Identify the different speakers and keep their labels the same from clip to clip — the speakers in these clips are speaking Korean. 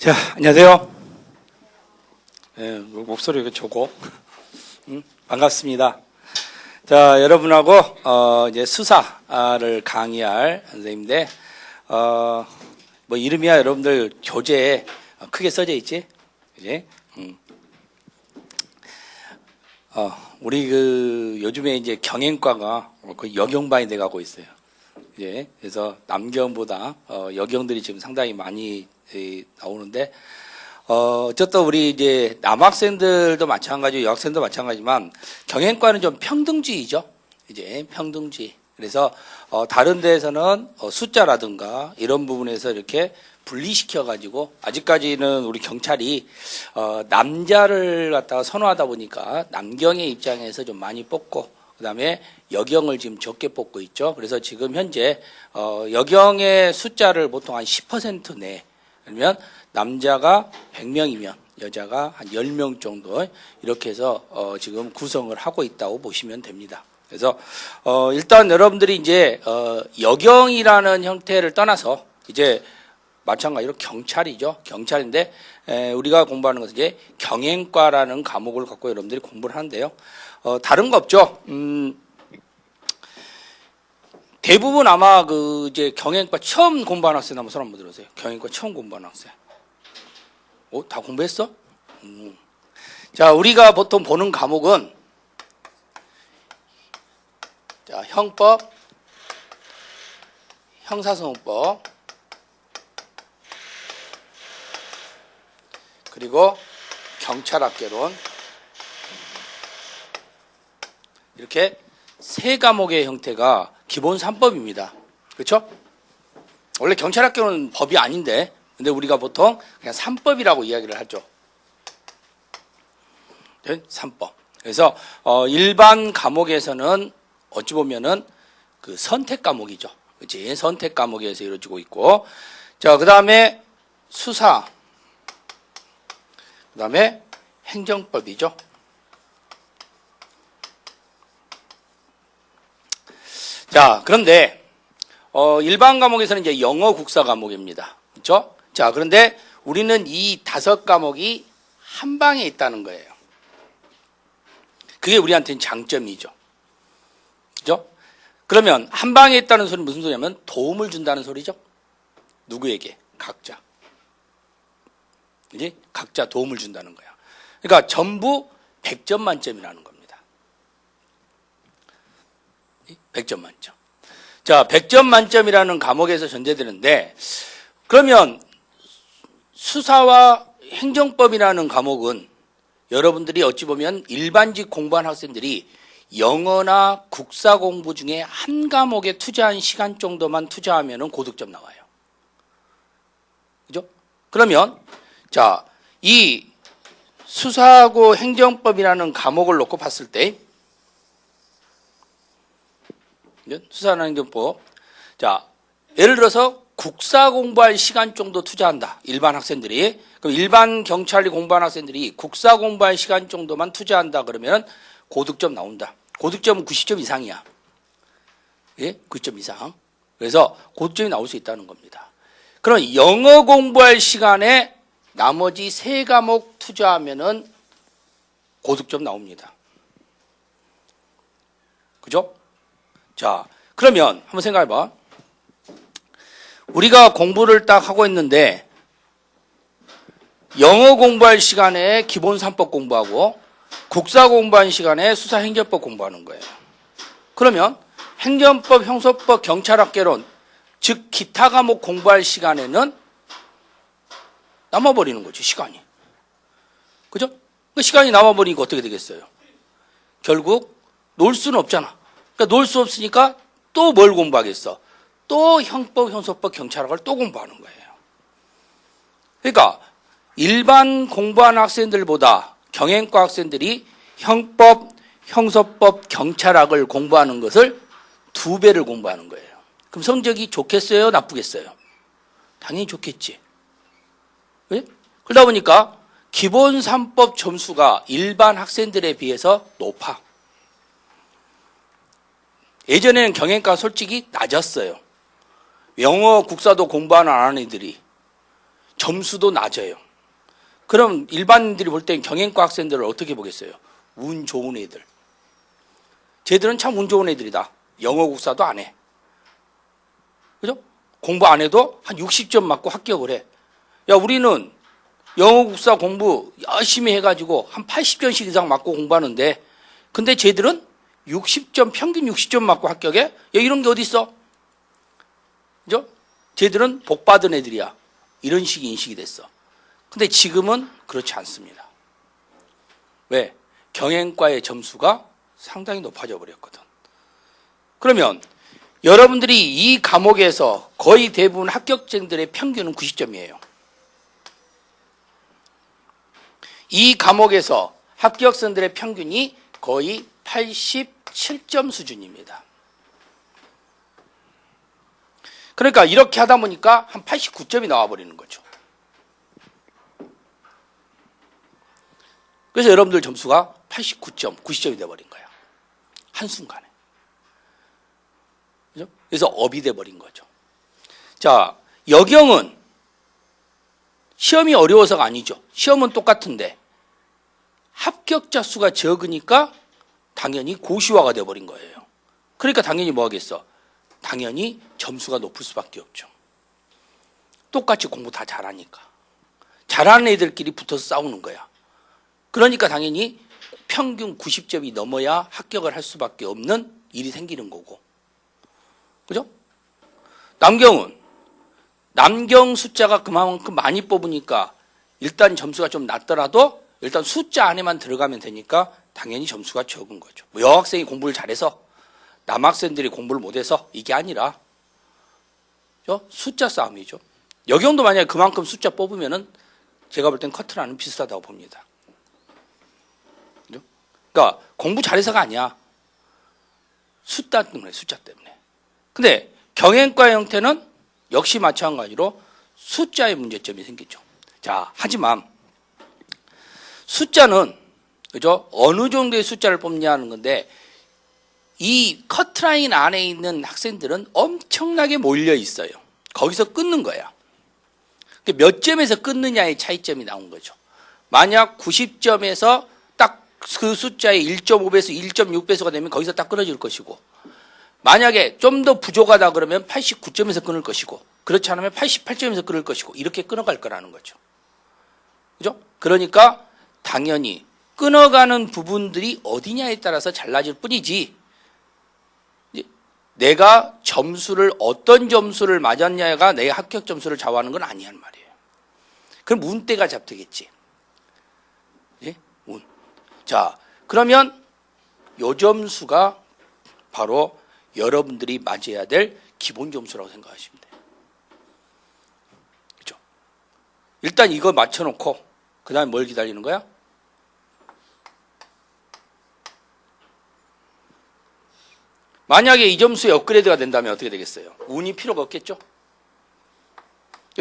Speaker 1: 자, 안녕하세요. 목소리가 좋고, 반갑습니다. 자, 여러분하고, 이제 수사를 강의할 선생님인데, 뭐, 이름이야 여러분들 교재에 크게 써져 있지? 그지? 우리 요즘에 이제 경영과가 거의 역영반이 돼가고 있어요. 이제, 그래서 남경보다, 여경들이 지금 상당히 많이 나오는데, 어쨌든 우리 이제 남학생들도 마찬가지고 여학생도 마찬가지지만 경영과는 좀 평등주의죠. 이제 평등주의. 그래서 다른 데에서는 숫자라든가 이런 부분에서 이렇게 분리시켜 가지고 아직까지는 우리 경찰이 남자를 갖다가 선호하다 보니까 남경의 입장에서 좀 많이 뽑고 그다음에 여경을 지금 적게 뽑고 있죠. 그래서 지금 현재 여경의 숫자를 보통 한 10% 내. 그러면 남자가 100명이면 여자가 한 10명 정도 이렇게 해서 지금 구성을 하고 있다고 보시면 됩니다. 그래서 일단 여러분들이 이제 여경이라는 형태를 떠나서 이제 마찬가지로 경찰이죠. 경찰인데 우리가 공부하는 것은 이제 경영과라는 과목을 갖고 여러분들이 공부를 하는데요. 다른 거 없죠. 대부분 아마 이제 경영과 처음 공부하는 학생 한번 손 한번 들어보세요. 경영과 처음 공부하는 학생. 다 공부했어? 자, 우리가 보통 보는 과목은 자, 형법, 형사소송법, 그리고 경찰학개론 이렇게 세 과목의 형태가 기본 3법입니다. 그렇죠? 원래 경찰학교는 법이 아닌데 근데 우리가 보통 그냥 3법이라고 이야기를 하죠. 3법. 그래서 일반 과목에서는 어찌 보면은 그 선택 과목이죠. 그렇지? 선택 과목에서 이루어지고 있고. 자, 그다음에 수사. 그다음에 행정법이죠. 자, 그런데 일반 과목에서는 이제 영어 국사 과목입니다. 그렇죠? 자, 그런데 우리는 이 5과목이 한 방에 있다는 거예요. 그게 우리한테는 장점이죠. 그죠? 그러면 한 방에 있다는 소리는 무슨 소리냐면 도움을 준다는 소리죠. 누구에게? 각자. 그지? 각자 도움을 준다는 거야. 그러니까 전부 100점 만점이라는 겁니다. 100점 만점. 자, 100점 만점이라는 과목에서 전제되는데 그러면 수사와 행정법이라는 과목은 여러분들이 어찌 보면 일반직 공부한 학생들이 영어나 국사 공부 중에 한 과목에 투자한 시간 정도만 투자하면 고득점 나와요. 그죠? 그러면 자, 이 수사하고 행정법이라는 과목을 놓고 봤을 때 수사나 행정법. 자, 예를 들어서 국사 공부할 시간 정도 투자한다. 일반 학생들이. 그럼 일반 경찰이 공부한 학생들이 국사 공부할 시간 정도만 투자한다. 그러면 고득점 나온다. 고득점은 90점 이상이야. 예? 90점 이상. 그래서 고득점이 나올 수 있다는 겁니다. 그럼 영어 공부할 시간에 나머지 3과목 투자하면은 고득점 나옵니다. 그죠? 자, 그러면 한번 생각해봐. 우리가 공부를 딱 하고 있는데 영어 공부할 시간에 기본 3법 공부하고 국사 공부한 시간에 수사 행정법 공부하는 거예요. 그러면 행정법, 형사법, 경찰학개론 즉 기타 과목 공부할 시간에는 남아버리는 거지, 시간이. 그죠? 그 시간이 남아버리니까 어떻게 되겠어요? 결국 놀 수는 없잖아. 그러니까 놀 수 없으니까 또 뭘 공부하겠어? 또 형법, 형사법, 경찰학을 또 공부하는 거예요. 그러니까 일반 공부하는 학생들보다 경영과 학생들이 형법, 형사법, 경찰학을 공부하는 것을 2배를 공부하는 거예요. 그럼 성적이 좋겠어요? 나쁘겠어요? 당연히 좋겠지. 왜? 그러다 보니까 기본 3법 점수가 일반 학생들에 비해서 높아. 예전에는 경영과 솔직히 낮았어요. 영어 국사도 공부 안 하는 애들이 점수도 낮아요. 그럼 일반인들이 볼 땐 경영과 학생들을 어떻게 보겠어요? 운 좋은 애들. 쟤들은 참 운 좋은 애들이다. 영어 국사도 안 해. 그죠? 공부 안 해도 한 60점 맞고 합격을 해. 야, 우리는 영어 국사 공부 열심히 해가지고 한 80점씩 이상 맞고 공부하는데, 근데 쟤들은 60점, 평균 60점 맞고 합격해? 야, 이런 게 어디 있어? 그죠? 쟤들은 복 받은 애들이야. 이런 식의 인식이 됐어. 근데 지금은 그렇지 않습니다. 왜? 경영과의 점수가 상당히 높아져 버렸거든. 그러면 여러분들이 이 과목에서 거의 대부분 합격생들의 평균은 90점이에요. 이 과목에서 합격생들의 평균이 거의 87점 수준입니다. 그러니까 이렇게 하다 보니까 한 89점이 나와버리는 거죠. 그래서 여러분들 점수가 89점, 90점이 돼버린 거야. 한순간에. 그죠? 그래서 업이 돼버린 거죠. 자, 여경은 시험이 어려워서가 아니죠. 시험은 똑같은데 합격자 수가 적으니까 당연히 고시화가 돼버린 거예요. 그러니까 당연히 뭐 하겠어? 당연히 점수가 높을 수밖에 없죠. 똑같이 공부 다 잘하니까. 잘하는 애들끼리 붙어서 싸우는 거야. 그러니까 당연히 평균 90점이 넘어야 합격을 할 수밖에 없는 일이 생기는 거고. 그죠? 남경은 남경 숫자가 그만큼 많이 뽑으니까 일단 점수가 좀 낮더라도 일단 숫자 안에만 들어가면 되니까 당연히 점수가 적은 거죠. 뭐 여학생이 공부를 잘해서 남학생들이 공부를 못해서 이게 아니라 숫자 싸움이죠. 여경도 만약에 그만큼 숫자 뽑으면은 제가 볼 땐 커트라는 비슷하다고 봅니다. 그죠? 그러니까 공부 잘해서가 아니야. 숫자 때문에, 숫자 때문에. 근데 경영과의 형태는 역시 마찬가지로 숫자의 문제점이 생기죠. 자, 하지만 숫자는 그죠? 어느 정도의 숫자를 뽑냐는 건데 이 커트라인 안에 있는 학생들은 엄청나게 몰려 있어요. 거기서 끊는 거야. 몇 점에서 끊느냐의 차이점이 나온 거죠. 만약 90점에서 딱 그 숫자의 1.5배수, 1.6배수가 되면 거기서 딱 끊어질 것이고, 만약에 좀 더 부족하다 그러면 89점에서 끊을 것이고, 그렇지 않으면 88점에서 끊을 것이고, 이렇게 끊어갈 거라는 거죠. 그죠? 그러니까 당연히 끊어가는 부분들이 어디냐에 따라서 달라질 뿐이지, 내가 점수를 어떤 점수를 맞았냐가 내 합격 점수를 좌우하는 건 아니란 말이에요. 그럼 운대가 잡되겠지. 예? 운. 자, 그러면 요 점수가 바로 여러분들이 맞아야 될 기본 점수라고 생각하시면 돼요. 그렇죠? 일단 이거 맞춰놓고 그 다음에 뭘 기다리는 거야? 만약에 이 점수에 업그레이드가 된다면 어떻게 되겠어요? 운이 필요가 없겠죠?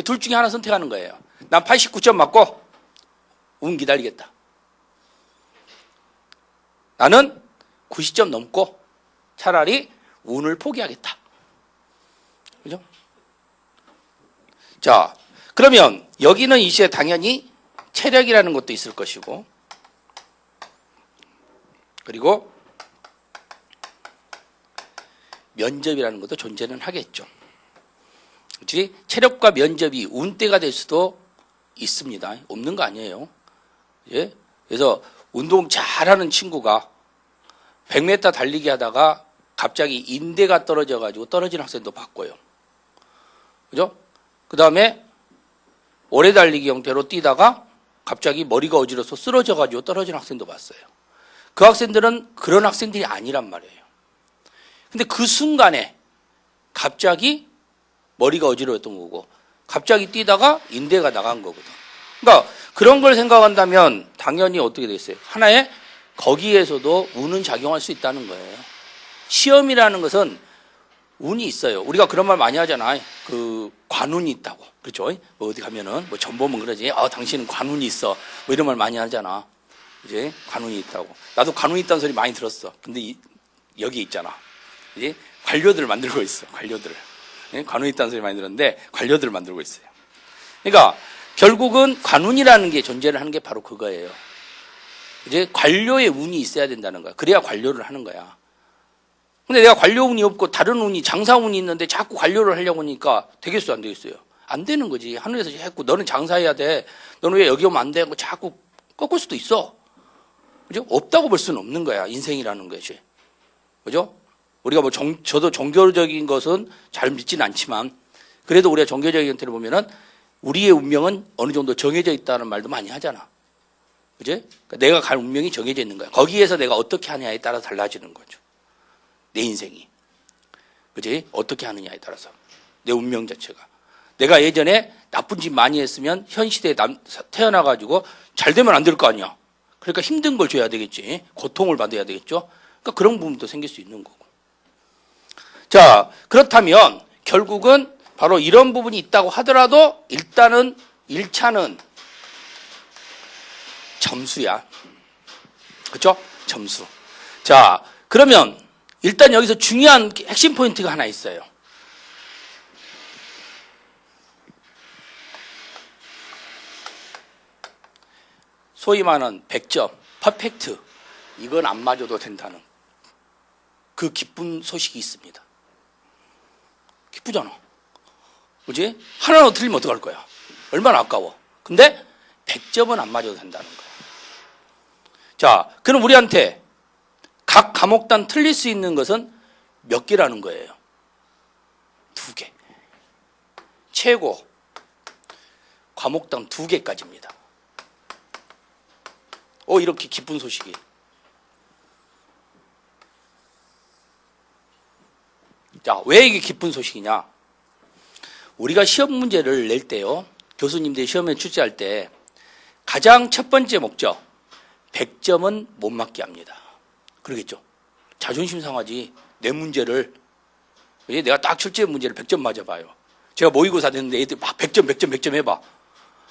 Speaker 1: 둘 중에 하나 선택하는 거예요. 난 89점 맞고 운 기다리겠다. 나는 90점 넘고 차라리 운을 포기하겠다. 그죠? 자, 그러면 여기는 이제 당연히 체력이라는 것도 있을 것이고, 그리고 면접이라는 것도 존재는 하겠죠. 그렇지? 체력과 면접이 운대가 될 수도 있습니다. 없는 거 아니에요. 예? 그래서 운동 잘하는 친구가 100m 달리기 하다가 갑자기 인대가 떨어져가지고 떨어진 학생도 봤고요. 그죠? 그 다음에 오래 달리기 형태로 뛰다가 갑자기 머리가 어지러서 쓰러져가지고 떨어진 학생도 봤어요. 그 학생들은 그런 학생들이 아니란 말이에요. 근데 그 순간에 갑자기 머리가 어지러웠던 거고 갑자기 뛰다가 인대가 나간 거거든. 그러니까 그런 걸 생각한다면 당연히 어떻게 되겠어요? 하나의 거기에서도 운은 작용할 수 있다는 거예요. 시험이라는 것은 운이 있어요. 우리가 그런 말 많이 하잖아. 그 관운이 있다고. 그렇죠? 뭐 어디 가면은 뭐 전보면 그러지. 당신은 관운이 있어. 뭐 이런 말 많이 하잖아. 이제 관운이 있다고. 나도 관운이 있다는 소리 많이 들었어. 근데 여기 있잖아. 이제 관료들을 만들고 있어. 관료들. 관운이 있다는 소리 많이 들었는데 관료들을 만들고 있어요. 그러니까 결국은 관운이라는 게 존재를 하는 게 바로 그거예요. 이제 관료의 운이 있어야 된다는 거야. 그래야 관료를 하는 거야. 근데 내가 관료 운이 없고 다른 운이 장사 운이 있는데 자꾸 관료를 하려고 하니까 되겠어요, 안 되겠어요? 안 되는 거지. 하늘에서 했고 너는 장사해야 돼. 너는 왜 여기 오면 안 돼? 자꾸 꺾을 수도 있어. 그죠? 없다고 볼 수는 없는 거야. 인생이라는 것이. 그죠? 우리가 뭐 저도 종교적인 것은 잘 믿지는 않지만 그래도 우리가 종교적인 형태를 보면은 우리의 운명은 어느 정도 정해져 있다는 말도 많이 하잖아. 그지? 그러니까 내가 갈 운명이 정해져 있는 거야. 거기에서 내가 어떻게 하느냐에 따라 달라지는 거죠. 내 인생이. 그지? 어떻게 하느냐에 따라서. 내 운명 자체가. 내가 예전에 나쁜 짓 많이 했으면 현 시대에 태어나가지고 잘 되면 안 될 거 아니야. 그러니까 힘든 걸 줘야 되겠지. 고통을 받아야 되겠죠. 그러니까 그런 부분도 생길 수 있는 거고. 자, 그렇다면 결국은 바로 이런 부분이 있다고 하더라도 일단은 1차는 점수야. 그렇죠? 점수. 자, 그러면 일단 여기서 중요한 핵심 포인트가 하나 있어요. 소위 말하는 100점, 퍼펙트. 이건 안 맞아도 된다는 그 기쁜 소식이 있습니다. 기쁘잖아. 그지? 하나로 틀리면 어떡할 거야? 얼마나 아까워. 근데 100점은 안 맞아도 된다는 거야. 자, 그럼 우리한테 각 과목당 틀릴 수 있는 것은 몇 개라는 거예요? 2개. 최고 과목당 2개까지입니다. 이렇게 기쁜 소식이. 자, 왜 이게 기쁜 소식이냐? 우리가 시험 문제를 낼 때요, 교수님들이 시험에 출제할 때 가장 첫 번째 목적, 100점은 못 맞게 합니다. 그러겠죠? 자존심 상하지. 내 문제를, 내가 딱 출제 문제를 100점 맞아봐요. 제가 모의고사 됐는데 애들 막 100점 해봐.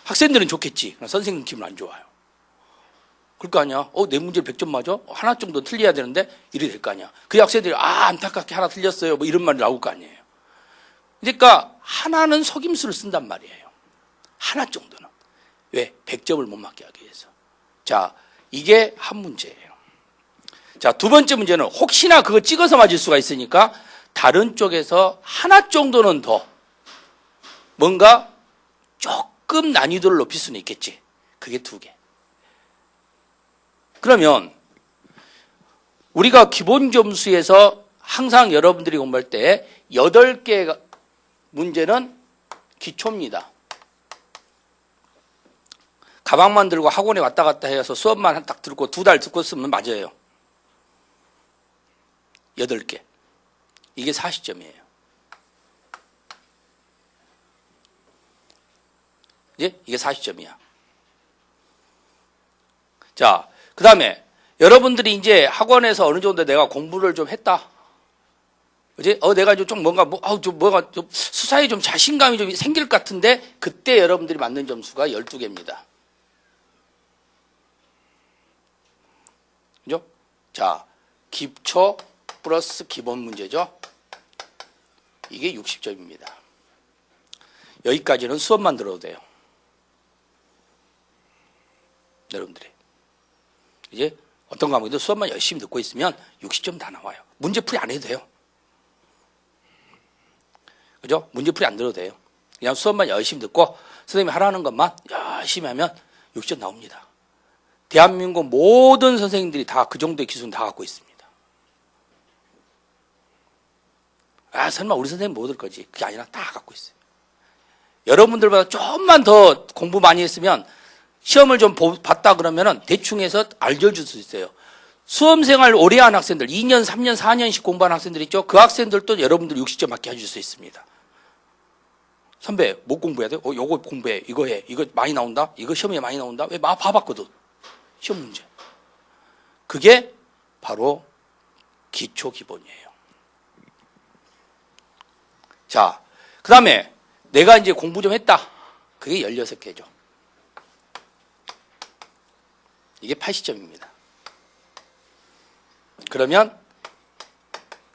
Speaker 1: 학생들은 좋겠지. 선생님 기분 안 좋아요. 그럴 거 아니야. 내 문제를 100점 맞아? 하나 정도 틀려야 되는데 이래 될 거 아니야. 그 학생들이 안타깝게 하나 틀렸어요. 뭐 이런 말이 나올 거 아니에요. 그러니까 하나는 속임수를 쓴단 말이에요. 하나 정도는. 왜? 100점을 못 맞게 하기 위해서. 자, 이게 한 문제예요. 자, 두 번째 문제는 혹시나 그거 찍어서 맞을 수가 있으니까 다른 쪽에서 하나 정도는 더 뭔가 조금 난이도를 높일 수는 있겠지. 그게 2개. 그러면 우리가 기본 점수에서 항상 여러분들이 공부할 때 8개 문제는 기초입니다. 가방만 들고 학원에 왔다 갔다 해서 수업만 딱 듣고 2달 듣고 쓰면 맞아요. 8개. 이게 40점이에요. 이게 40점이야. 자, 그 다음에 여러분들이 이제 학원에서 어느 정도 내가 공부를 좀 했다. 그지? 내가 좀 뭔가, 좀 수사에 좀 자신감이 좀 생길 것 같은데, 그때 여러분들이 맞는 점수가 12개입니다. 그죠? 자, 기초 플러스 기본 문제죠? 이게 60점입니다. 여기까지는 수업만 들어도 돼요. 여러분들이. 이제 어떤 과목이든 수업만 열심히 듣고 있으면 60점 다 나와요. 문제풀이 안 해도 돼요. 그죠? 문제풀이 안 들어도 돼요. 그냥 수업만 열심히 듣고 선생님이 하라는 것만 열심히 하면 60점 나옵니다. 대한민국 모든 선생님들이 다 그 정도의 기술은 다 갖고 있습니다. 설마 우리 선생님 못 올 거지. 그게 아니라 다 갖고 있어요. 여러분들보다 조금만 더 공부 많이 했으면 시험을 좀 봤다 그러면은 대충 해서 알려줄 수 있어요. 수험생활 오래 한 학생들, 2년, 3년, 4년씩 공부한 학생들 있죠? 그 학생들도 여러분들 60점 맞게 해줄 수 있습니다. 선배, 뭐 공부해야 돼? 요거 공부해. 이거 해. 이거 많이 나온다? 이거 시험에 많이 나온다? 왜? 봐봤거든. 시험 문제. 그게 바로 기초 기본이에요. 자, 그 다음에 내가 이제 공부 좀 했다. 그게 16개죠. 이게 80점입니다. 그러면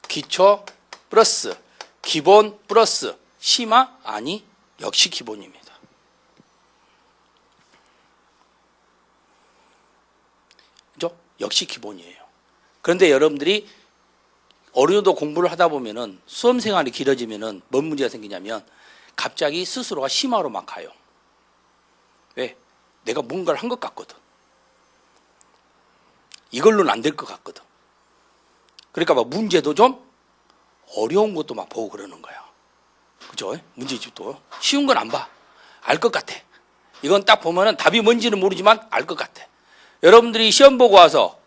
Speaker 1: 기초 플러스 기본 플러스 심화? 아니, 역시 기본입니다. 역시 기본이에요. 그런데 여러분들이 어느 정도 공부를 하다 보면은 수험 생활이 길어지면은 뭔 문제가 생기냐면 갑자기 스스로가 심화로 막 가요. 왜? 내가 뭔가를 한 것 같거든. 이걸로는 안 될 것 같거든. 그러니까 막 문제도 좀 어려운 것도 막 보고 그러는 거야. 그죠? 문제집도 쉬운 건 안 봐. 알 것 같아. 이건 딱 보면은 답이 뭔지는 모르지만 알 것 같아. 여러분들이 시험 보고 와서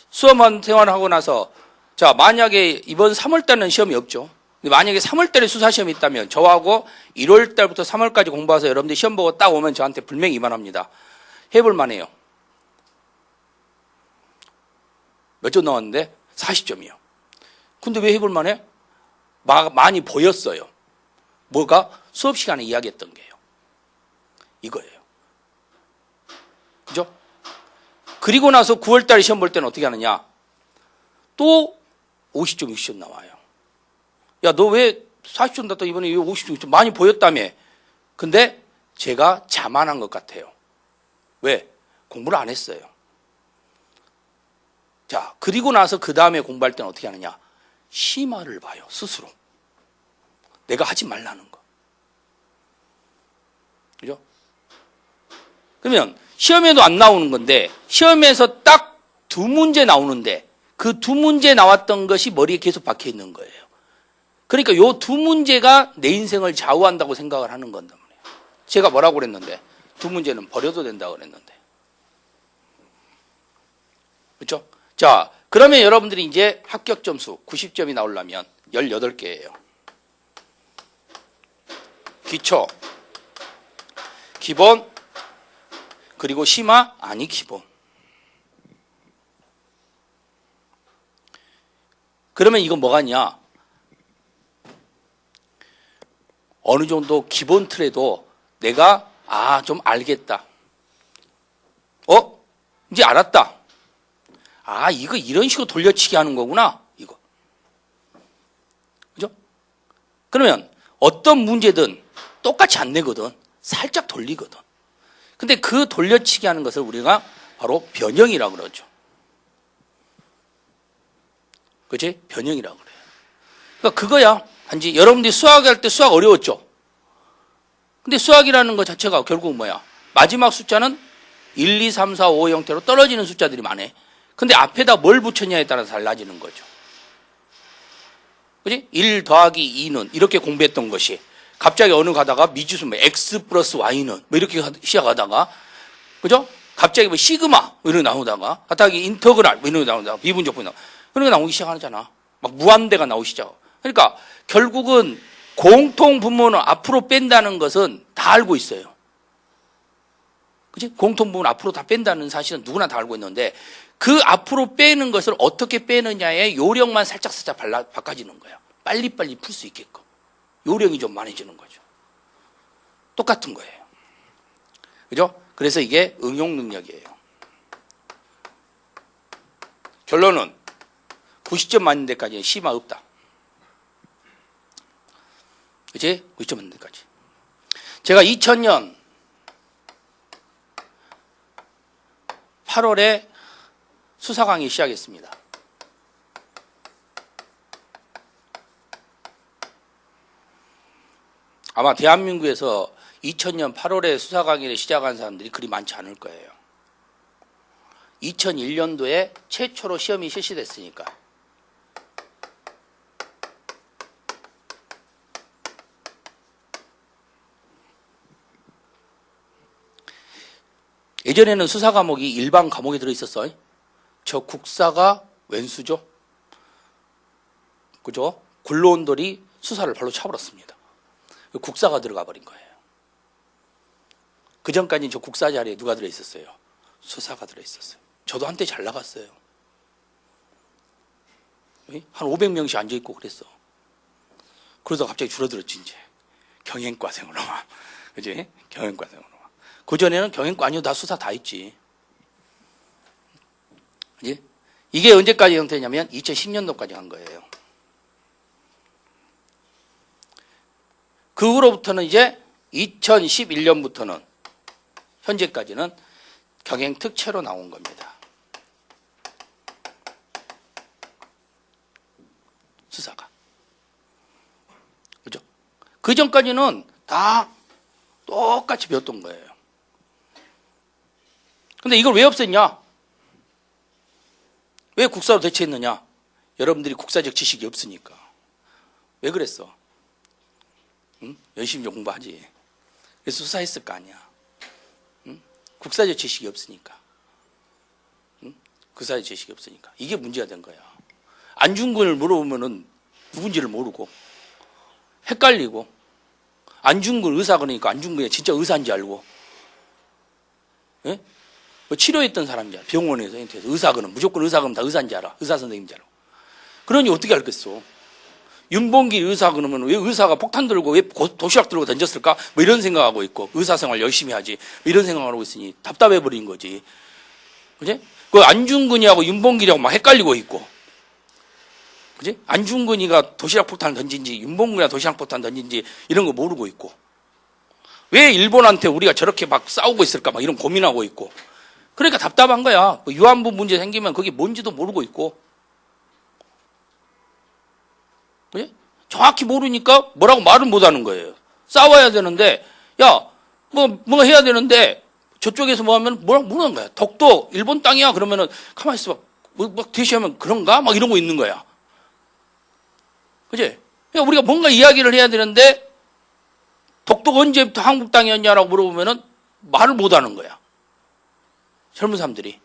Speaker 1: 수험 생활하고 나서 자, 만약에 이번 3월 달은 시험이 없죠. 근데 만약에 3월 달에 수사 시험이 있다면 저하고 1월 달부터 3월까지 공부해서 여러분들이 시험 보고 딱 오면 저한테 분명히 이만합니다. 해볼 만해요. 몇 점 나왔는데? 40점이요. 근데 왜 해볼 만해? 많이 보였어요. 뭐가? 수업 시간에 이야기했던 게요. 이거예요. 그죠? 그리고 나서 9월 달에 시험 볼 때는 어떻게 하느냐? 또 50점, 60점 나와요. 야, 너 왜 40점 났다 이번에 왜 50점, 60점 많이 보였다며? 근데 제가 자만한 것 같아요. 왜? 공부를 안 했어요. 자, 그리고 나서 그 다음에 공부할 때는 어떻게 하느냐? 심화를 봐요, 스스로. 내가 하지 말라는 거. 그죠? 그러면 시험에도 안 나오는 건데, 시험에서 딱 두 문제 나오는데, 그 두 문제 나왔던 것이 머리에 계속 박혀 있는 거예요. 그러니까 요 두 문제가 내 인생을 좌우한다고 생각을 하는 건단 말이에요. 제가 뭐라고 그랬는데, 두 문제는 버려도 된다고 그랬는데. 그렇죠? 자, 그러면 여러분들이 이제 합격 점수 90점이 나오려면 18개예요. 기초, 기본, 그리고 심화, 아니 기본. 그러면 이건 뭐가냐? 어느 정도 기본 틀에도 내가 좀 알겠다. 이제 알았다. 이거 이런 식으로 돌려치기 하는 거구나. 이거. 그죠? 그러면 어떤 문제든 똑같이 안 내거든. 살짝 돌리거든. 근데 그 돌려치기 하는 것을 우리가 바로 변형이라고 그러죠. 그치? 변형이라고 그래요. 그러니까 그거야. 단지 여러분들이 수학할 때 수학 어려웠죠? 근데 수학이라는 것 자체가 결국 뭐야? 마지막 숫자는 1, 2, 3, 4, 5 형태로 떨어지는 숫자들이 많아. 근데 앞에다 뭘 붙였냐에 따라서 달라지는 거죠. 그지? 1 더하기 2는 이렇게 공부했던 것이 갑자기 어느 가다가 미지수 x 플러스 y는 이렇게 시작하다가 그죠? 갑자기 시그마 이런 게 나오다가 갑자기 인터그랄 이런 게 나오다가 미분적분이 그런 게 나오기 시작하잖아. 막 무한대가 나오기 시작. 그러니까 결국은 공통 분모는 앞으로 뺀다는 것은 다 알고 있어요. 그치? 공통 부분 앞으로 다 뺀다는 사실은 누구나 다 알고 있는데 그 앞으로 빼는 것을 어떻게 빼느냐의 요령만 살짝 바꿔지는 거야. 빨리빨리 풀 수 있게끔. 요령이 좀 많아지는 거죠. 똑같은 거예요. 그죠? 그래서 이게 응용 능력이에요. 결론은 90점 맞는 데까지는 심화 없다. 그치? 90점 맞는 데까지. 제가 2000년 8월에 수사 강의 시작했습니다. 아마 대한민국에서 2000년 8월에 수사 강의를 시작한 사람들이 그리 많지 않을 거예요. 2001년도에 최초로 시험이 실시됐으니까. 예전에는 수사 과목이 일반 과목에 들어있었어요. 저 국사가 웬수죠? 그죠? 굴러온돌이 수사를 발로 차버렸습니다. 국사가 들어가 버린 거예요. 그 전까지는 저 국사 자리에 누가 들어있었어요? 수사가 들어있었어요. 저도 한때 잘 나갔어요. 한 500명씩 앉아있고 그랬어. 그러다 갑자기 줄어들었지, 이제. 경영과생으로만. 그지? 경영과생으로. 그전에는 경영과 아니어도 다 수사 다 했지. 그지? 이게 언제까지 형태냐면 2010년도까지 한 거예요. 그 후로부터는 이제 2011년부터는 현재까지는 경영 특채로 나온 겁니다. 그 전까지는 다 똑같이 배웠던 거예요. 근데 이걸 왜 없앴냐? 왜 국사로 대체했느냐? 여러분들이 국사적 지식이 없으니까. 왜 그랬어? 응? 열심히 공부하지. 그래서 수사했을 거 아니야. 응? 국사적 지식이 없으니까. 응? 국사적 지식이 없으니까. 이게 문제가 된 거야. 안중근을 물어보면은 누군지를 모르고 헷갈리고, 안중근 의사 그러니까 안중근이 진짜 의사인지 알고, 예? 뭐 치료했던 사람이야. 병원에서 의사 그러면 무조건 의사 그러면 다 의사인지 알아. 의사 선생님인지 알아. 그러니 어떻게 알겠어? 윤봉길 의사 그러면 왜 의사가 폭탄 들고 왜 도시락 들고 던졌을까? 뭐 이런 생각하고 있고, 의사생활 열심히 하지. 뭐 이런 생각을 하고 있으니 답답해 버린 거지. 그지? 그 안중근이하고 윤봉길이하고 막 헷갈리고 있고. 그지? 안중근이가 도시락 폭탄을 던진지, 윤봉길이가 도시락 폭탄 던진지 이런 거 모르고 있고. 왜 일본한테 우리가 저렇게 막 싸우고 있을까? 막 이런 고민하고 있고. 그러니까 답답한 거야. 뭐 위안부 문제 생기면 그게 뭔지도 모르고 있고. 그지? 정확히 모르니까 뭐라고 말을 못 하는 거예요. 싸워야 되는데, 야, 뭐 해야 되는데, 저쪽에서 뭐 하면 뭐라고 모르는 거야. 독도 일본 땅이야. 그러면은 가만히 있어. 막 대시하면 그런가? 막 이러고 있는 거야. 그지? 그러니까 우리가 뭔가 이야기를 해야 되는데, 독도가 언제부터 한국 땅이었냐라고 물어보면은 말을 못 하는 거야. 젊은 사람들이.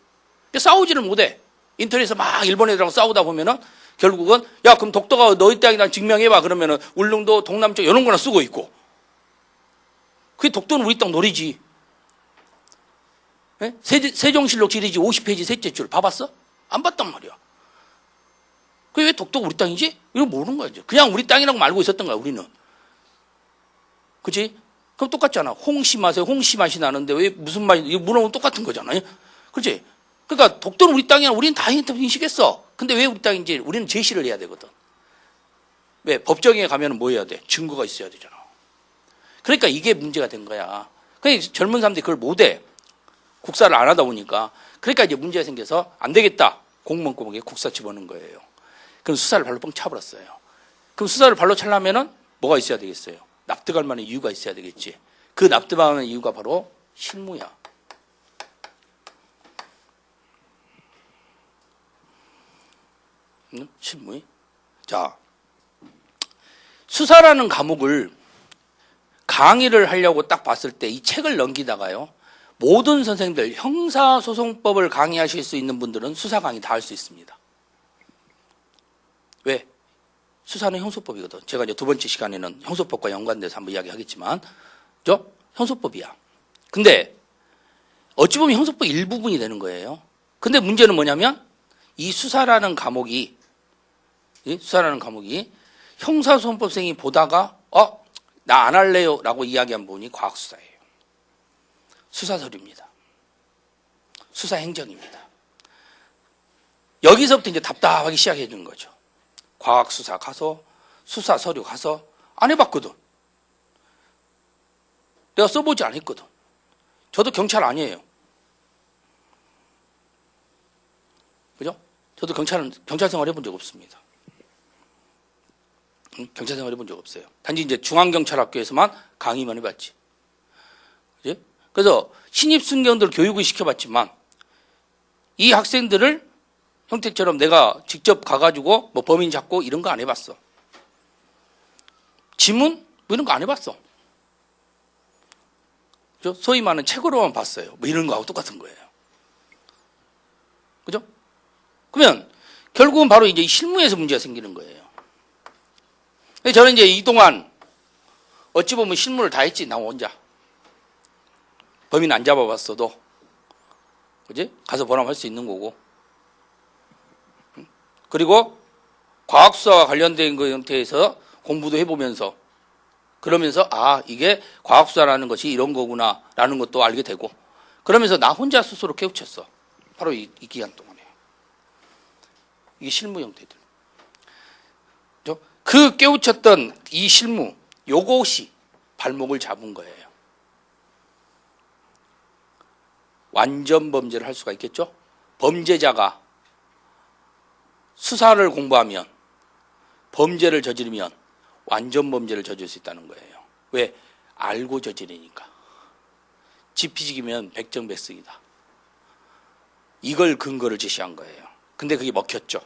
Speaker 1: 싸우지를 못해. 인터넷에서 막 일본 애들하고 싸우다 보면은 결국은, 야, 그럼 독도가 너희 땅이다 증명해봐. 그러면은 울릉도 동남쪽 이런 거나 쓰고 있고. 그게 독도는 우리 땅 놀이지. 예? 세종실록 지리지 50페이지 셋째 줄 봐봤어? 안 봤단 말이야. 그게 왜 독도가 우리 땅이지? 이거 모르는 거야. 그냥 우리 땅이라고 알고 있었던 거야, 우리는. 그치? 그럼 똑같잖아. 홍시 맛에 홍시 맛이 나는데 왜 무슨 맛이, 이거 물어보면 똑같은 거잖아요. 그치? 그러니까 독도는 우리 땅이야. 우리는 다 인식했어. 근데 왜 우리 땅인지 우리는 제시를 해야 되거든. 왜? 법정에 가면 뭐 해야 돼? 증거가 있어야 되잖아. 그러니까 이게 문제가 된 거야. 그러니까 젊은 사람들이 그걸 못 해. 국사를 안 하다 보니까. 그러니까 이제 문제가 생겨서 안 되겠다. 공무원 꾸벅에 국사 집어넣은 거예요. 그럼 수사를 발로 뻥 차버렸어요. 그럼 수사를 발로 차려면은 뭐가 있어야 되겠어요? 납득할 만한 이유가 있어야 되겠지. 그 납득할 만한 이유가 바로 실무야. 실무. 자, 수사라는 과목을 강의를 하려고 딱 봤을 때 이 책을 넘기다가요, 모든 선생님들 형사소송법을 강의하실 수 있는 분들은 수사 강의 다 할 수 있습니다. 왜? 수사는 형소법이거든. 제가 이제 두 번째 시간에는 형소법과 연관돼서 한번 이야기하겠지만, 그죠? 형소법이야. 근데 어찌 보면 형소법 일부분이 되는 거예요. 근데 문제는 뭐냐면 이 수사라는 과목이 형사소송법생이 보다가 나 안 할래요 라고 이야기한 부분이 과학수사예요. 수사서류입니다. 수사행정입니다. 여기서부터 이제 답답하기 시작해 주는 거죠. 과학수사 가서 수사서류 가서 안 해봤거든. 내가 써보지 않았거든. 저도 경찰 아니에요. 그죠? 저도 경찰 생활 해본 적 없습니다. 경찰 생활 해본 적 없어요. 단지 이제 중앙경찰학교에서만 강의만 해봤지. 그지? 그래서 신입순경들 교육을 시켜봤지만 이 학생들을 형택처럼 내가 직접 가가지고 뭐 범인 잡고 이런 거 안 해봤어. 지문? 뭐 이런 거 안 해봤어. 그죠? 소위 말하는 책으로만 봤어요. 뭐 이런 거하고 똑같은 거예요. 그죠? 그러면 결국은 바로 이제 실무에서 문제가 생기는 거예요. 저는 이제 이동안 어찌 보면 실무를 다 했지, 나 혼자. 범인 안 잡아봤어도. 그지? 가서 보람할 수 있는 거고. 그리고 과학수사와 관련된 그 형태에서 공부도 해보면서, 그러면서 이게 과학수사라는 것이 이런 거구나 라는 것도 알게 되고, 그러면서 나 혼자 스스로 깨우쳤어. 바로 이 기간 동안에. 이게 실무 형태들. 그 깨우쳤던 이 실무, 요것이 발목을 잡은 거예요. 완전 범죄를 할 수가 있겠죠? 범죄자가 수사를 공부하면, 범죄를 저지르면 완전 범죄를 저질 수 있다는 거예요. 왜? 알고 저지르니까. 지피지기면 백정백승이다. 이걸 근거를 제시한 거예요. 근데 그게 먹혔죠.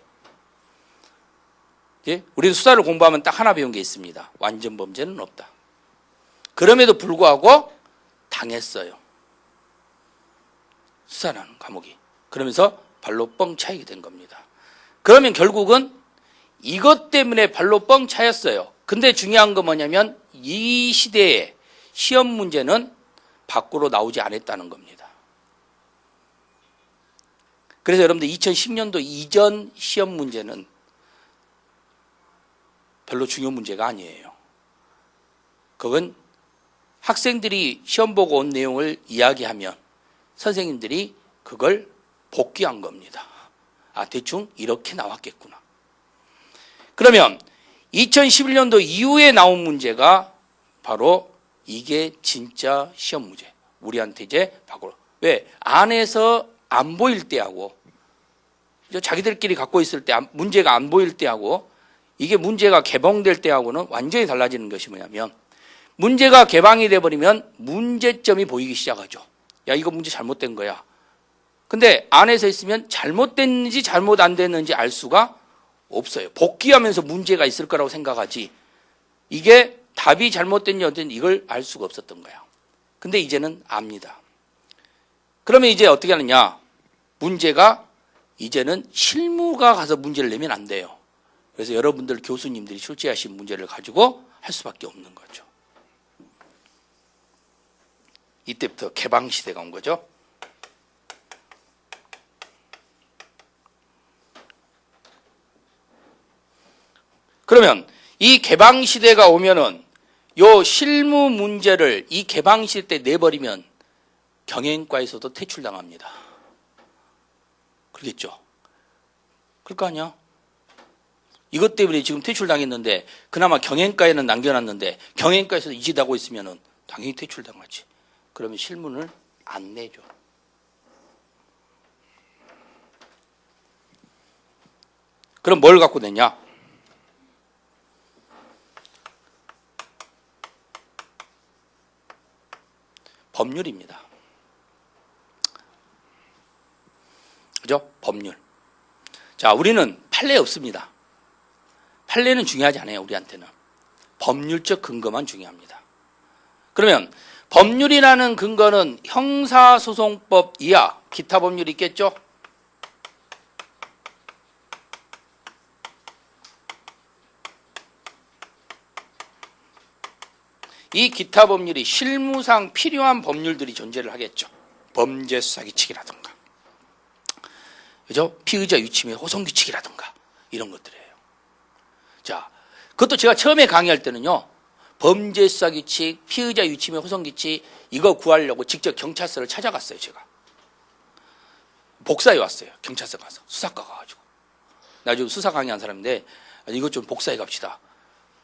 Speaker 1: 예? 우리는 수사를 공부하면 딱 하나 배운 게 있습니다. 완전 범죄는 없다. 그럼에도 불구하고 당했어요. 수사라는 과목이. 그러면서 발로 뻥 차이게 된 겁니다. 그러면 결국은 이것 때문에 발로 뻥 차였어요. 근데 중요한 건 뭐냐면 이 시대에 시험 문제는 밖으로 나오지 않았다는 겁니다. 그래서 여러분들 2010년도 이전 시험 문제는 별로 중요한 문제가 아니에요. 그건 학생들이 시험 보고 온 내용을 이야기하면 선생님들이 그걸 복귀한 겁니다. 아, 대충 이렇게 나왔겠구나. 그러면 2011년도 이후에 나온 문제가 바로 이게 진짜 시험 문제. 우리한테 이제 밖으로. 왜? 안에서 안 보일 때하고 자기들끼리 갖고 있을 때 문제가 안 보일 때하고 이게 문제가 개봉될 때하고는 완전히 달라지는 것이 뭐냐면 문제가 개방이 돼버리면 문제점이 보이기 시작하죠. 야, 이거 문제 잘못된 거야. 근데 안에서 있으면 잘못됐는지 잘못 안 됐는지 알 수가 없어요. 복귀하면서 문제가 있을 거라고 생각하지 이게 답이 잘못됐냐 어쨌든 이걸 알 수가 없었던 거야. 근데 이제는 압니다. 그러면 이제 어떻게 하느냐. 문제가 이제는 실무가 가서 문제를 내면 안 돼요. 그래서 여러분들 교수님들이 출제하신 문제를 가지고 할 수밖에 없는 거죠. 이때부터 개방시대가 온 거죠. 그러면 이 개방시대가 오면은 요 실무 문제를 이 개방시대 때 내버리면 경영과에서도 퇴출당합니다. 그러겠죠? 그럴 거 아니야? 이것 때문에 지금 퇴출당했는데 그나마 경영과에는 남겨놨는데 경영과에서 이 짓 하고 있으면은 당연히 퇴출당하지. 그러면 실무를 안 내죠. 그럼 뭘 갖고 내냐? 법률입니다. 그죠? 법률. 자, 우리는 판례 없습니다. 판례는 중요하지 않아요, 우리한테는. 법률적 근거만 중요합니다. 그러면 법률이라는 근거는 형사소송법 이하 기타 법률이 있겠죠? 이 기타 법률이 실무상 필요한 법률들이 존재를 하겠죠. 범죄 수사 규칙이라든가, 그죠? 피의자 유침의 호송 규칙이라든가 이런 것들이에요. 자, 그것도 제가 처음에 강의할 때는요, 범죄 수사 규칙, 피의자 유침의 호송 규칙 이거 구하려고 직접 경찰서를 찾아갔어요, 제가. 복사해 왔어요, 경찰서 가서 수사과 가가지고. 나 지금 수사 강의한 사람인데 이것 좀 복사해 갑시다,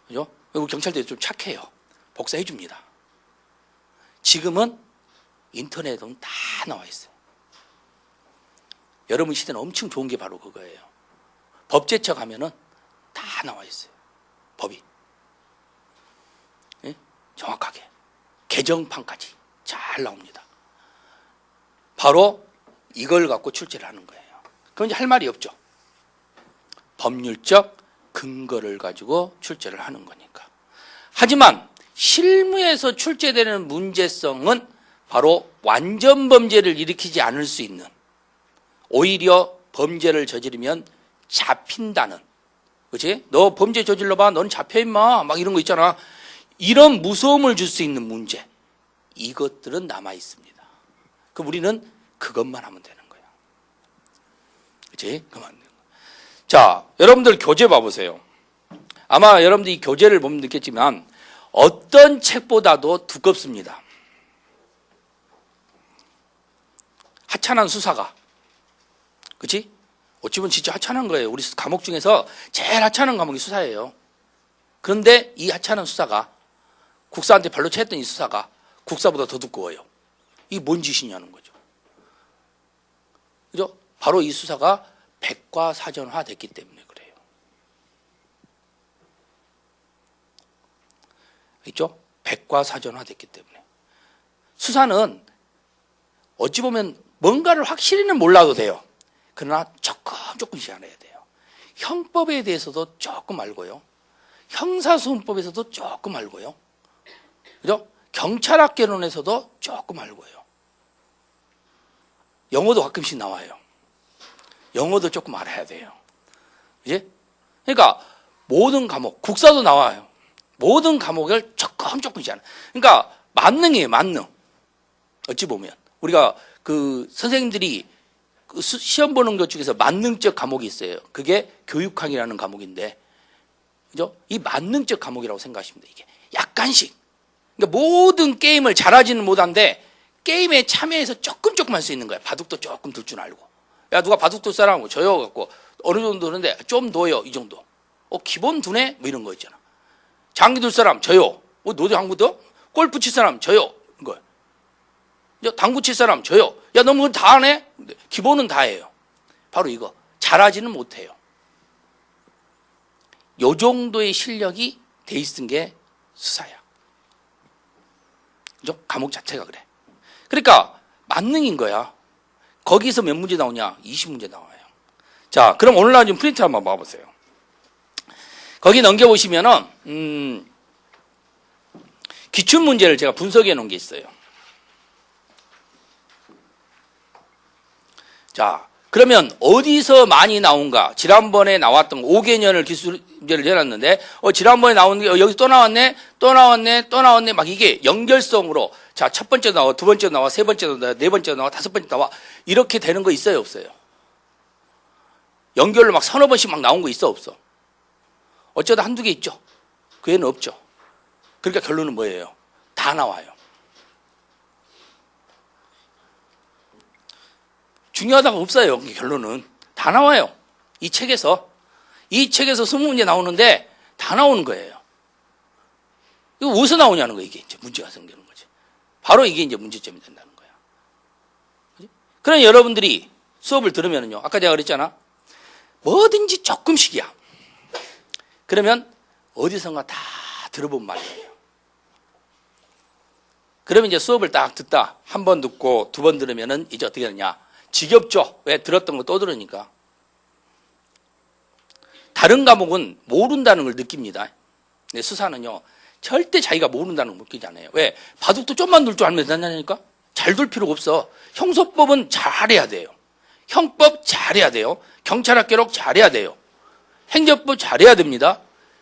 Speaker 1: 그죠? 우리 경찰들이 좀 착해요. 복사해 줍니다. 지금은 인터넷은 다 나와 있어요. 여러분 시대는 엄청 좋은 게 바로 그거예요. 법제처 가면은 다 나와 있어요. 법이. 예? 정확하게. 개정판까지 잘 나옵니다. 바로 이걸 갖고 출제를 하는 거예요. 그럼 이제 할 말이 없죠. 법률적 근거를 가지고 출제를 하는 거니까. 하지만 실무에서 출제되는 문제성은 바로 완전 범죄를 일으키지 않을 수 있는, 오히려 범죄를 저지르면 잡힌다는, 그렇지? 너 범죄 저질러봐, 넌 잡혀 임마, 막 이런 거 있잖아. 이런 무서움을 줄 수 있는 문제, 이것들은 남아 있습니다. 그럼 우리는 그것만 하면 되는 거야. 그렇지? 그만. 자, 여러분들 교재 봐보세요. 아마 여러분들이 이 교재를 보면 느꼈지만 어떤 책보다도 두껍습니다. 하찮은 수사가, 그렇지? 어찌 보면 진짜 하찮은 거예요. 우리 과목 중에서 제일 하찮은 과목이 수사예요. 그런데 이 하찮은 수사가, 국사한테 발로 찼던 이 수사가 국사보다 더 두꺼워요. 이게 뭔 짓이냐는 거죠. 그죠? 바로 이 수사가 백과사전화 됐기 때문에 그래요. 있죠? 백과사전화 됐기 때문에. 수사는 어찌 보면 뭔가를 확실히는 몰라도 돼요. 그러나 조금씩 알아야 돼요. 형법에 대해서도 조금 알고요. 형사소송법에서도 조금 알고요. 그죠? 경찰학개론에서도 조금 알고요. 영어도 가끔씩 나와요. 영어도 조금 알아야 돼요. 이제 그러니까 모든 과목, 국사도 나와요. 모든 과목을 조금씩 알아요. 그러니까 만능이에요, 만능. 어찌 보면 우리가 그 선생님들이 그 시험 보는 것 중에서 만능적 과목이 있어요. 그게 교육학이라는 과목인데, 그죠? 이 만능적 과목이라고 생각하시면 돼요. 이게 약간씩. 그러니까 모든 게임을 잘하지는 못한데 게임에 참여해서 조금 할 수 있는 거야. 바둑도 조금 둘 줄 알고. 야, 누가 바둑 둘 사람 저요 갖고 어느 정도 하는데 좀 더요, 이 정도. 기본 두네 뭐 이런 거 있잖아. 장기 둘 사람 저요. 너도 장구 더? 골프 칠 사람 저요. 이거. 당구 칠 사람 저요. 야, 너 뭐 다 하네? 기본은 다 해요. 바로 이거. 잘하지는 못해요. 요 정도의 실력이 돼 있은 게 수사야. 그죠? 과목 자체가 그래. 그러니까 만능인 거야. 거기서 몇 문제 나오냐? 20문제 나와요. 자, 그럼 오늘 나온 프린트 한번 봐보세요. 거기 넘겨보시면은 기출문제를 제가 분석해 놓은 게 있어요. 자, 그러면 어디서 많이 나온가? 지난번에 나왔던 5개년을 기출문제를 내놨는데 지난번에 나온 게 여기 또 나왔네, 또 나왔네, 또 나왔네. 막 이게 연결성으로 자, 첫 번째 나와, 두 번째 나와, 세 번째 나와, 네 번째 나와, 다섯 번째 나와. 이렇게 되는 거 있어요, 없어요? 연결로 막 서너 번씩 막 나온 거 있어, 없어? 어쩌다 한두 개 있죠. 그 애는 없죠. 그러니까 결론은 뭐예요? 다 나와요. 중요하다가 없어요. 결론은 다 나와요. 이 책에서 20문제 나오는데 다 나오는 거예요. 이거 어디서 나오냐는 거예요. 이게 이제 문제가 생기는 거지. 바로 이게 이제 문제점이 된다는 거야. 그럼 여러분들이 수업을 들으면요, 아까 제가 그랬잖아. 뭐든지 조금씩이야. 그러면 어디선가 다 들어본 말이에요. 그러면 이제 수업을 딱 듣다 한 번 듣고 두 번 들으면은 이제 어떻게 되냐? 지겹죠. 왜? 들었던 거 또 들으니까. 다른 과목은 모른다는 걸 느낍니다. 근데 수사는요, 절대 자기가 모른다는 걸 느끼지 않아요. 왜? 바둑도 좀만 둘 줄 알면 된다니까? 잘 둘 필요가 없어. 형소법은 잘해야 돼요. 형법 잘해야 돼요. 경찰학개론 잘해야 돼요. 행정법 잘해야 됩니다.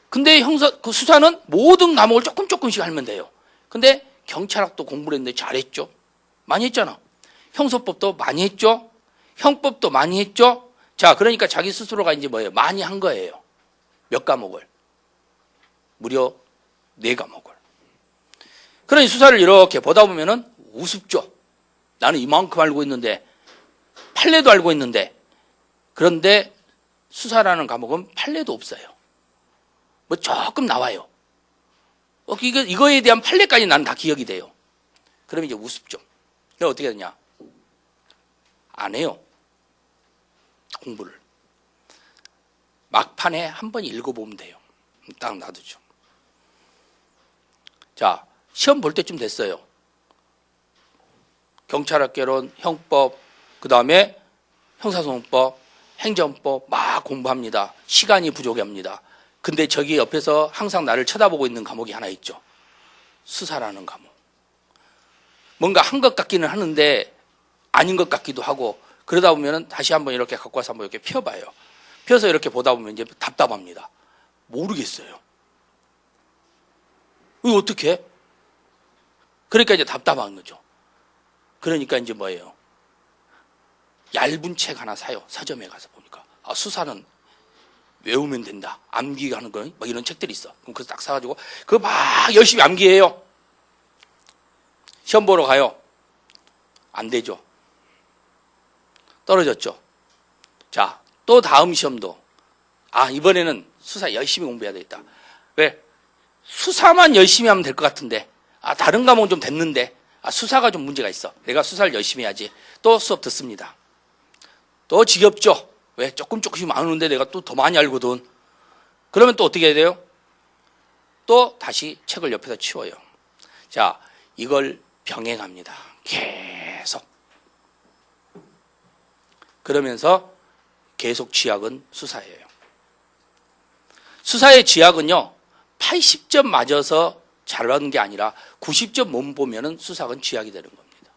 Speaker 1: 근데 그 수사는 모든 과목을 조금씩 하면 돼요. 근데 경찰학도 공부를 했는데 잘했죠. 많이 했잖아. 형소법도 많이 했죠. 형법도 많이 했죠. 자, 그러니까 자기 스스로가 이제 뭐예요? 많이 한 거예요. 몇 과목을? 무려 4과목을. 그러니 수사를 이렇게 보다 보면은 우습죠. 나는 이만큼 알고 있는데, 판례도 알고 있는데, 그런데 수사라는 과목은 판례도 없어요. 뭐 조금 나와요. 이거에 대한 판례까지 나는 다 기억이 돼요. 그러면 이제 우습죠. 그럼 어떻게 되냐? 안 해요. 공부를. 막판에 한 번 읽어보면 돼요. 딱 놔두죠. 자, 시험 볼 때쯤 됐어요. 경찰학개론, 형법, 그 다음에 형사소송법, 행정법 막 공부합니다. 시간이 부족합니다. 근데 저기 옆에서 항상 나를 쳐다보고 있는 과목이 하나 있죠. 수사라는 과목. 뭔가 한 것 같기는 하는데 아닌 것 같기도 하고, 그러다 보면은 다시 한번 이렇게 갖고 와서 한번 이렇게 펴봐요. 펴서 이렇게 보다 보면 이제 답답합니다. 모르겠어요. 이거 어떻게? 그러니까 이제 답답한 거죠. 그러니까 이제 뭐예요? 얇은 책 하나 사요. 서점에 가서 보니까. 아, 수사는 외우면 된다. 암기하는 거, 막 이런 책들이 있어. 그럼 그래서 딱 사가지고 그거 막 열심히 암기해요. 시험 보러 가요. 안 되죠. 떨어졌죠. 자, 또 다음 시험도 이번에는 수사 열심히 공부해야 되겠다. 왜? 수사만 열심히 하면 될 것 같은데 다른 과목은 좀 됐는데 수사가 좀 문제가 있어. 내가 수사를 열심히 해야지. 또 수업 듣습니다. 또 지겹죠. 왜? 조금씩 안 오는데 내가 또 더 많이 알거든. 그러면 또 어떻게 해야 돼요? 또 다시 책을 옆에다 치워요. 자, 이걸 병행합니다. 계속. 그러면서 계속 쥐약은 수사예요. 수사의 쥐약은요, 80점 맞아서 잘하는 게 아니라 90점 못 보면은 수사학은 쥐약이 되는 겁니다.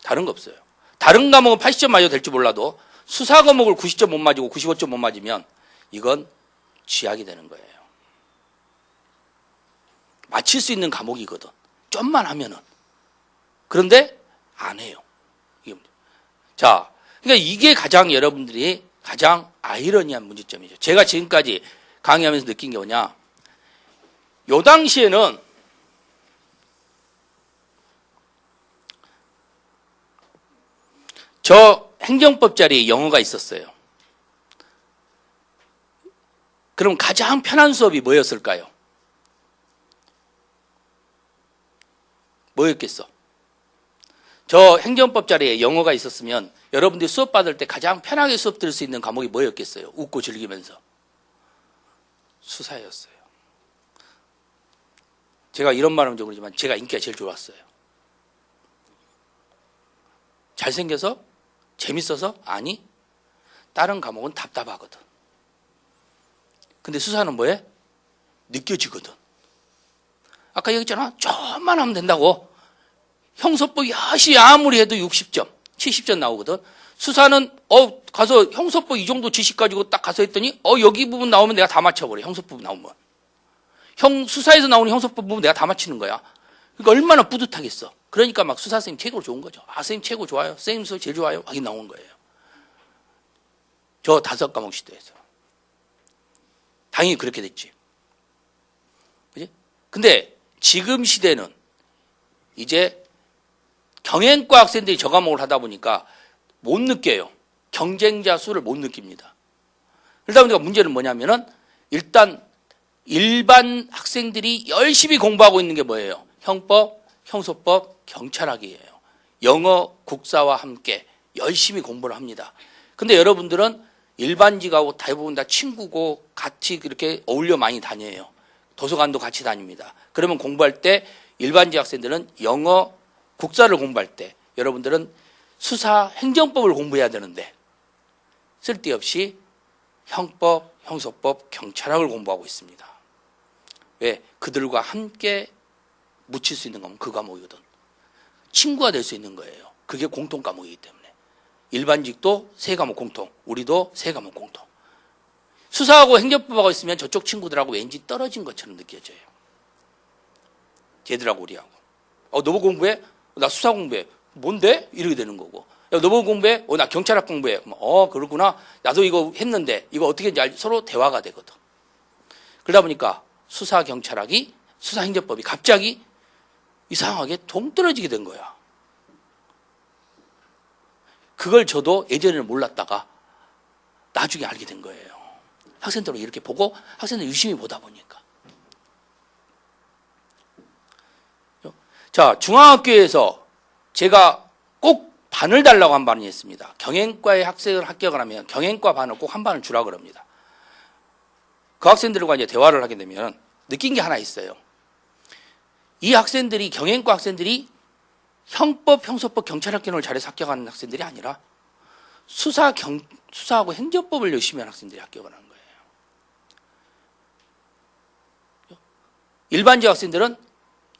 Speaker 1: 다른 거 없어요. 다른 과목은 80점 맞아도 될지 몰라도 수사 과목을 90점 못 맞고 95점 못 맞으면 이건 쥐약이 되는 거예요. 맞힐 수 있는 과목이거든. 좀만 하면은. 그런데 안 해요. 자, 그러니까 이게 가장 여러분들이 가장 아이러니한 문제점이죠. 제가 지금까지 강의하면서 느낀 게 뭐냐. 요 당시에는 저 행정법 자리에 영어가 있었어요. 그럼 가장 편한 수업이 뭐였을까요? 뭐였겠어? 저 행정법 자리에 영어가 있었으면 여러분들이 수업 받을 때 가장 편하게 수업 들을 수 있는 과목이 뭐였겠어요? 웃고 즐기면서. 수사였어요. 제가 이런 말 하면 좀 그러지만 제가 인기가 제일 좋았어요. 잘생겨서? 재밌어서? 아니, 다른 과목은 답답하거든. 근데 수사는 뭐해? 느껴지거든. 아까 얘기했잖아. 좀만 하면 된다고. 형사법 야시 아무리 해도 60점, 70점 나오거든. 수사는 가서 형사법 이 정도 지식 가지고 딱 가서 했더니 여기 부분 나오면 내가 다 맞춰버려. 형사법 나오면. 수사에서 나오는 형사법 부분 내가 다 맞히는 거야. 그러니까 얼마나 뿌듯하겠어. 그러니까 막 수사 선생님 최고 좋은 거죠. 아, 선생님 최고 좋아요. 선생님 수업 제일 좋아요. 확인 나온 거예요. 저 5과목 시대에서. 당연히 그렇게 됐지. 그지? 근데 지금 시대는 이제 경영과 학생들이 저 과목을 하다 보니까 못 느껴요. 경쟁자 수를 못 느낍니다. 그러다 보니까 문제는 뭐냐면은 일단 일반 학생들이 열심히 공부하고 있는 게 뭐예요? 형법, 형소법, 경찰학이에요. 영어, 국사와 함께 열심히 공부를 합니다. 근데 여러분들은 일반직하고 대부분 다 친구고 같이 그렇게 어울려 많이 다녀요. 도서관도 같이 다닙니다. 그러면 공부할 때 일반직 학생들은 영어, 국사를 공부할 때 여러분들은 수사, 행정법을 공부해야 되는데 쓸데없이 형법, 형소법, 경찰학을 공부하고 있습니다. 왜? 그들과 함께 묻힐 수 있는 과목은 그 과목이거든. 친구가 될 수 있는 거예요. 그게 공통 과목이기 때문에. 일반직도 3과목 공통, 우리도 3과목 공통. 수사하고 행정법하고 있으면 저쪽 친구들하고 왠지 떨어진 것처럼 느껴져요. 쟤들하고 우리하고. 너 뭐 공부해? 나 수사 공부해. 뭔데? 이렇게 되는 거고. 야, 너 뭐 공부해? 나 경찰학 공부해. 그렇구나. 나도 이거 했는데 이거 어떻게 했는지 서로 대화가 되거든. 그러다 보니까 수사 경찰학이 수사 행정법이 갑자기 이상하게 동떨어지게 된 거야. 그걸 저도 예전에는 몰랐다가 나중에 알게 된 거예요. 학생들은 이렇게 보고 학생들 유심히 보다 보니까. 자, 중앙학교에서 제가 꼭 반을 달라고 한 반이 있습니다. 경영과의 학생을 합격을 하면 경영과 반을 꼭 한 반을 주라 그럽니다. 그 학생들과 이제 대화를 하게 되면 느낀 게 하나 있어요. 이 학생들이 경영과 학생들이 형법, 형소법, 경찰학교를 잘해서 합격하는 학생들이 아니라 수사하고 행정법을 열심히 하는 학생들이 합격을 하는 거예요. 일반직 학생들은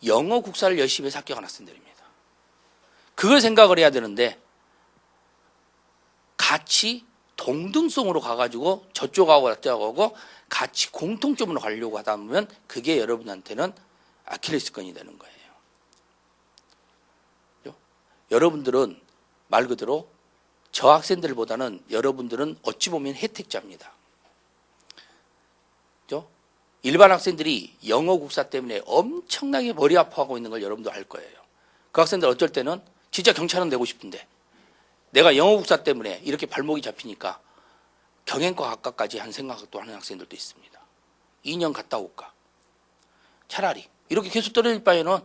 Speaker 1: 영어, 국사를 열심히 해서 합격한 학생들입니다. 그걸 생각을 해야 되는데 같이 동등성으로 가가지고 저쪽하고 저쪽하고 같이 공통점으로 가려고 하다 보면 그게 여러분한테는 아킬레스건이 되는 거예요. 여러분들은 말 그대로 저 학생들보다는 여러분들은 어찌 보면 혜택자입니다. 일반 학생들이 영어 국사 때문에 엄청나게 머리 아파하고 있는 걸 여러분도 알 거예요. 그 학생들 어쩔 때는 진짜 경찰은 되고 싶은데 내가 영어 국사 때문에 이렇게 발목이 잡히니까 경영과 학과까지 한 생각도 하는 학생들도 있습니다. 2년 갔다 올까? 차라리 이렇게 계속 떨어질 바에는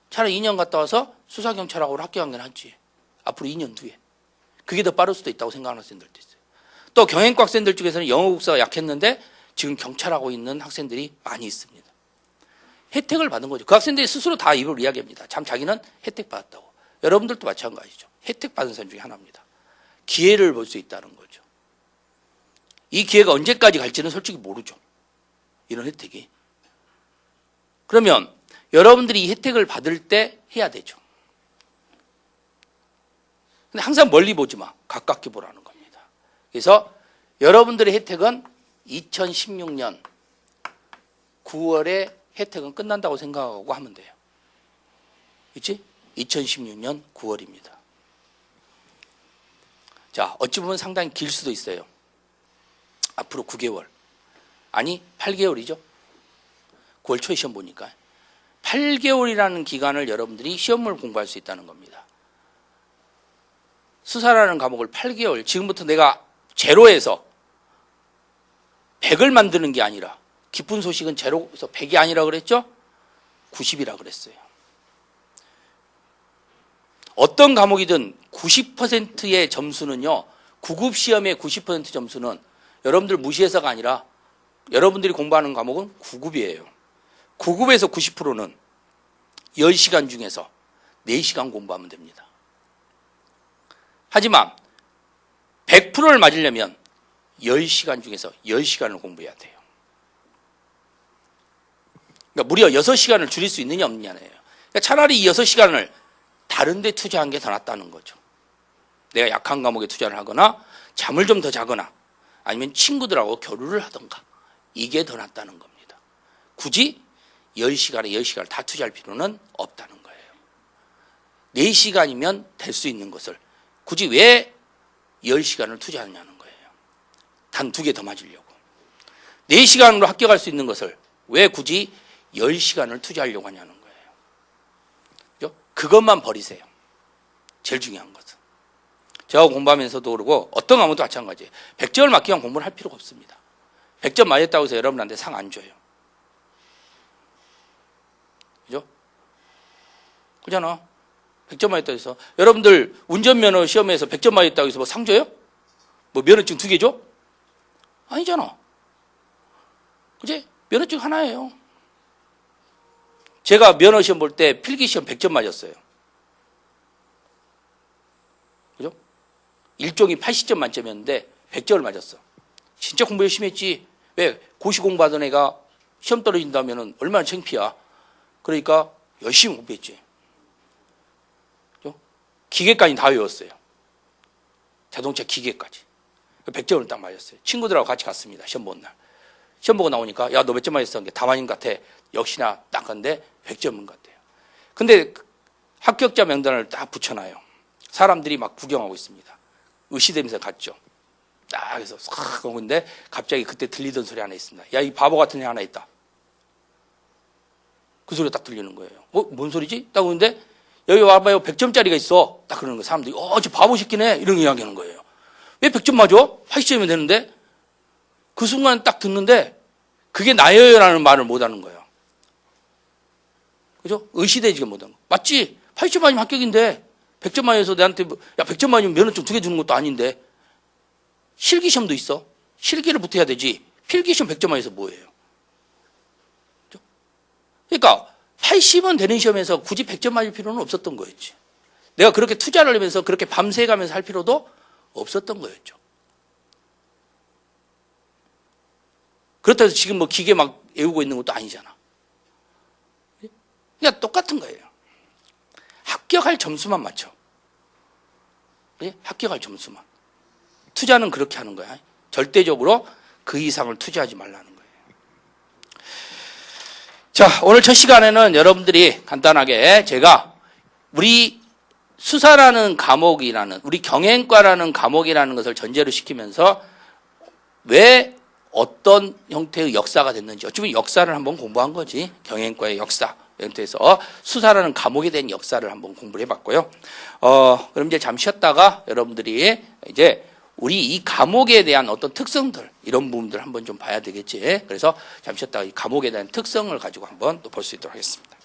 Speaker 1: 차라리 2년 갔다 와서 수사경찰학으로 합격한 게 낫지. 앞으로 2년 뒤에. 그게 더 빠를 수도 있다고 생각하는 학생들도 있어요. 또 경영과 학생들 중에서는 영어 국사가 약했는데 지금 경찰하고 있는 학생들이 많이 있습니다. 혜택을 받은 거죠. 그 학생들이 스스로 다 이걸 이야기합니다. 참 자기는 혜택 받았다고. 여러분들도 마찬가지죠. 혜택 받은 사람 중에 하나입니다. 기회를 볼 수 있다는 거죠. 이 기회가 언제까지 갈지는 솔직히 모르죠. 이런 혜택이. 그러면 여러분들이 이 혜택을 받을 때 해야 되죠. 근데 항상 멀리 보지 마. 가깝게 보라는 겁니다. 그래서 여러분들의 혜택은 2016년 9월에 혜택은 끝난다고 생각하고 하면 돼요. 그렇지? 2016년 9월입니다. 자, 어찌 보면 상당히 길 수도 있어요. 앞으로 9개월. 아니, 8개월이죠. 9월 초에 시험 보니까. 8개월이라는 기간을 여러분들이 시험을 공부할 수 있다는 겁니다. 수사라는 과목을 8개월, 지금부터 내가 제로에서 100을 만드는 게 아니라, 기쁜 소식은 제로에서 100이 아니라 그랬죠? 90이라 그랬어요. 어떤 과목이든 90%의 점수는요, 9급 시험의 90% 점수는 여러분들 무시해서가 아니라 여러분들이 공부하는 과목은 9급이에요. 9급에서 90%는 10시간 중에서 4시간 공부하면 됩니다. 하지만 100%를 맞으려면 10시간 중에서 10시간을 공부해야 돼요. 그러니까 무려 6시간을 줄일 수 있느냐 없느냐예요. 그러니까 차라리 이 6시간을 다른 데 투자한 게 더 낫다는 거죠. 내가 약한 과목에 투자를 하거나 잠을 좀 더 자거나 아니면 친구들하고 교류를 하던가 이게 더 낫다는 겁니다. 굳이 10시간에 10시간을 다 투자할 필요는 없다는 거예요. 4시간이면 될 수 있는 것을 굳이 왜 10시간을 투자하느냐는 거예요. 단 2개 더 맞으려고. 4시간으로 합격할 수 있는 것을 왜 굳이 10시간을 투자하려고 하냐는 거예요. 그죠? 그것만 버리세요. 제일 중요한 것은. 제가 공부하면서도 그러고 어떤 과목도 마찬가지예요. 100점을 맞기 위한 공부를 할 필요가 없습니다. 100점 맞았다고 해서 여러분한테 상 안 줘요. 그죠? 그잖아. 100점 맞았다고 해서 여러분들 운전면허 시험에서 100점 맞았다고 해서 뭐 상 줘요? 뭐 면허증 2개 줘? 아니잖아. 그지? 면허증 하나예요. 제가 면허 시험 볼 때 필기 시험 100점 맞았어요. 그죠? 일종이 80점 만점이었는데 100점을 맞았어. 진짜 공부 열심히 했지. 왜? 고시 공부하던 애가 시험 떨어진다면 얼마나 창피야. 그러니까 열심히 공부했지. 그죠? 기계까지 다 외웠어요. 자동차 기계까지. 100점을 딱 맞았어요. 친구들하고 같이 갔습니다. 시험 보는 날. 시험 보고 나오니까 야, 너 몇 점 맞았어? 다 맞은 것 같아. 역시나 딱 건데 100점인 것 같아요. 근데 합격자 명단을 딱 붙여놔요. 사람들이 막 구경하고 있습니다. 의시되면서 갔죠. 딱 해서 싹 오는데 갑자기 그때 들리던 소리 하나 있습니다. 야, 이 바보 같은 애 하나 있다. 그 소리가 딱 들리는 거예요. 뭔 소리지? 딱 오는데 여기 와봐요. 100점짜리가 있어. 딱 그러는 거예요. 사람들이 저 바보 새끼네. 이런 이야기하는 거예요. 왜 100점 맞아? 80점이면 되는데. 그 순간 딱 듣는데 그게 나예요라는 말을 못하는 거예요. 그죠? 의시되지가 못하는 거. 맞지? 80점 맞으면 합격인데 100점 맞아서 내한테 야 100점 맞으면 면허증 2개 주는 것도 아닌데 실기시험도 있어. 실기를 붙어야 되지. 필기시험 100점 맞아서 뭐예요? 그죠? 그러니까 80은 되는 시험에서 굳이 100점 맞을 필요는 없었던 거였지. 내가 그렇게 투자를 하면서 그렇게 밤새 가면서 할 필요도 없었던 거였죠. 그렇다고 해서 지금 뭐 기계 막 외우고 있는 것도 아니잖아. 그러니까 똑같은 거예요. 합격할 점수만 맞춰. 그치? 합격할 점수만. 투자는 그렇게 하는 거야. 절대적으로 그 이상을 투자하지 말라는 거예요. 자, 오늘 첫 시간에는 여러분들이 간단하게 제가 우리 수사라는 과목이라는, 우리 경영과라는 과목이라는 것을 전제로 시키면서 왜 어떤 형태의 역사가 됐는지, 어쩌면 역사를 한번 공부한 거지. 경영과의 역사. 그래서 수사라는 과목에 대한 역사를 한번 공부를 해봤고요. 그럼 이제 잠시 쉬었다가 여러분들이 이제 우리 이 과목에 대한 어떤 특성들, 이런 부분들 한번 좀 봐야 되겠지. 그래서 잠시 쉬었다가 이 과목에 대한 특성을 가지고 한번 또 볼 수 있도록 하겠습니다.